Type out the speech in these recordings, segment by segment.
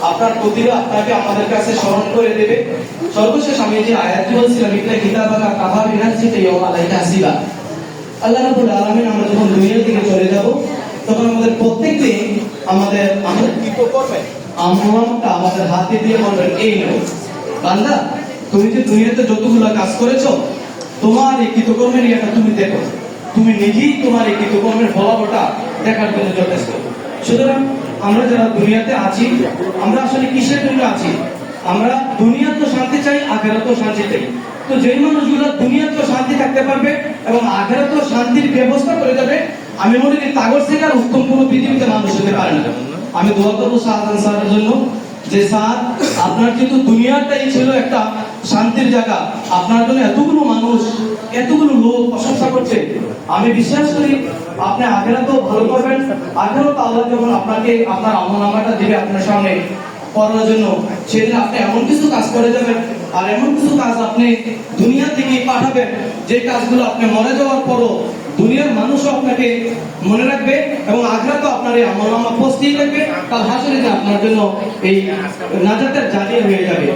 আপনার প্রতিভা আপনাকে আমাদের কাছে স্মরণ করে দেবে। সর্বশেষ আমি যে আয়াতটি বলছিলাম, ইকরা কিতাবাকা কাফা বিনাফসিকা ইয়াউমা আলাইকা হাসিবা। আল্লাহ রাব্বুল আলামিন আমরা যখন দুনিয়া থেকে চলে যাব, তখন আমাদের প্রত্যেককে আমাদের কৃতকর্মে আমলটা আমাদের হাতে দিয়ে বলবেন, এই নাও বান্দা, তুমি যে দুনিয়াতে যতগুলো কাজ করেছো, তোমার এই কৃতকর্মের ইয়েটা তুমি দেখো, তুমি নিজেই তোমার এই কৃতকর্মের ফলাফলটা দেখার জন্য যথেষ্ট। সুতরাং আমরা যারা দুনিয়াতে আছি, আমরা আসলে কিসের জন্য আছি? আমরা দুনিয়াতেও শান্তি চাই, আখিরাতেও শান্তি চাই। তো যেই মানুষগুলো দুনিয়াতেও শান্তি থাকতে পারবে এবং আখিরাতেও শান্তির ব্যবস্থা করে যাবে, আমি মনে করি তাগর থেকে আর উত্তম কোনো পৃথিবীতে মানুষ হতে পারে না। আমি দোয়া করবো শাহজাহান স্যারের জন্য, যে স্যার আপনার কিন্তু দুনিয়াটাই ছিল একটা শান্তির জায়গা, আপনার জন্য এতগুলো মানুষ, এতগুলো লোক প্রশংসা করছে। আমি বিশ্বাস করি আপনি আখিরাতেও ভালো করবেন। আখিরাতে আল্লাহ যখন আপনাকে আপনার আমলনামাটা দিবে আপনার সামনে করার জন্য, সেদিন আপনি এমন কিছু কাজ করে যাবেন, আর এমন কিছু কাজ আপনি দুনিয়া থেকে পাঠাবেন, যে কাজগুলো আপনি মরে যাওয়ার পরও দুনিয়ার মানুষও আপনাকে মনে রাখবে এবং আখিরাতেও আপনার এই আমলনামা পৌঁছেই রাখবে। কাল হাসরে আপনার জন্য এই নাজাতের জারিয়া হয়ে যাবে।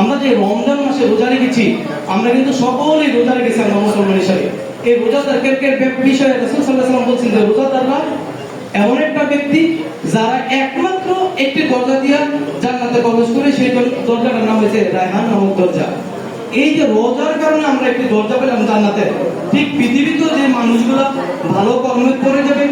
আমরা যে রমজান মাসে রোজা রেখেছি, আমরা কিন্তু সকলেই রোজা রেখেছি আমরা মুসলমান হিসাবে। এই রোজাদারকে বিষয়ে রাসূল সাল্লাল্লাহু আলাইহি ওয়াসাল্লাম বলছেন যে রোজাদাররা এমন একটা ব্যক্তি যারা একমাত্র একটি দরজা দিয়ে জান্নাতে প্রবেশ করে, সেই দরজাটার নাম হয়েছে রায়হান নামক দরজা। এই যে রোজার কারণে আমরা একটি দরজা পেলাম জান্নাতে, ঠিক পৃথিবীতে যে মানুষগুলো ভালো কর্ম করে যাবে,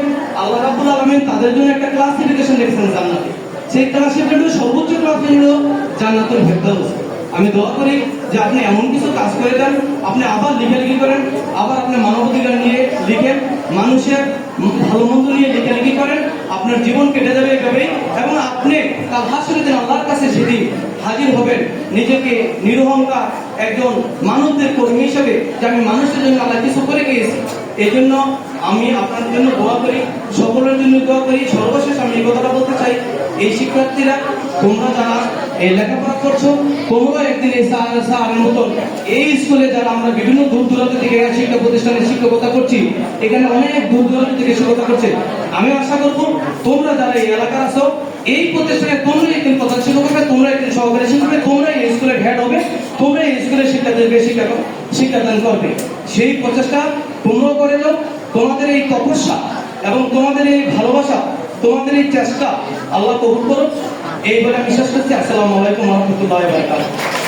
আল্লাহ রাব্বুল আলামিন তাদের জন্য একটা ক্লাসিফিকেশন রেখেছেন জান্নাতে। সেই ক্লাসিফিকেশনের সর্বোচ্চ ক্লাস হলো জান্নাতুল ফেরদাউস। আমি দোয়া করি যে আপনি এমন কিছু কাজ করে দেন, আপনি আবার লেখালেখি করেন, আবার আপনি মানবাধিকার নিয়ে লিখেন, মানুষের ভালো মন্দ নিয়ে লেখালেখি করেন, আপনার জীবন কেটে যাবে এভাবেই। এবং আপনি কাল হাসরের দিন আল্লাহর কাছে সেদিন হাজির হবেন নিজেকে নিরহংকার একজন মানবদের কর্মী হিসেবে, যে আমি মানুষের জন্য আল্লাহ কিছু করে গিয়েছি। এই জন্য আমি আপনাদের জন্য দোয়া করি, সকলের জন্য দোয়া করি। সর্বশেষ আমি এই কথাটা বলতে চাই, এই শিক্ষার্থীরা তোমরা যারা এই লেখাপড়া করছো, তোমরা একদিন এই স্যারের মতন এই স্কুলে যারা আমরা বিভিন্ন দূর দূরান্ত থেকে শিক্ষা প্রতিষ্ঠানে শিক্ষকতা করছি, এখানে অনেক দূর দূরান্ত থেকে শিক্ষকতা করছে। আমি আশা করবো তোমরা যারা এই এলাকার আছো, এই প্রতিষ্ঠানে তোমরা একদিন প্রধান শিক্ষক হবে, তোমরা একদিন সহকারী শিক্ষক হবে, তোমরা এই স্কুলের হেড হবে, তোমরা এই স্কুলের শিক্ষাদান করবে। সেই প্রচেষ্টা তোমরাও করে যাও। তোমাদের এই তপস্যা এবং তোমাদের এই ভালোবাসা, তোমাদের এই চেষ্টা আল্লাহ কবুল করুন, এই বলে বিশ্বাস করছি। আসসালামু আলাইকুম ওয়া রাহমাতুল্লাহি ওয়া বারাকাতুহু।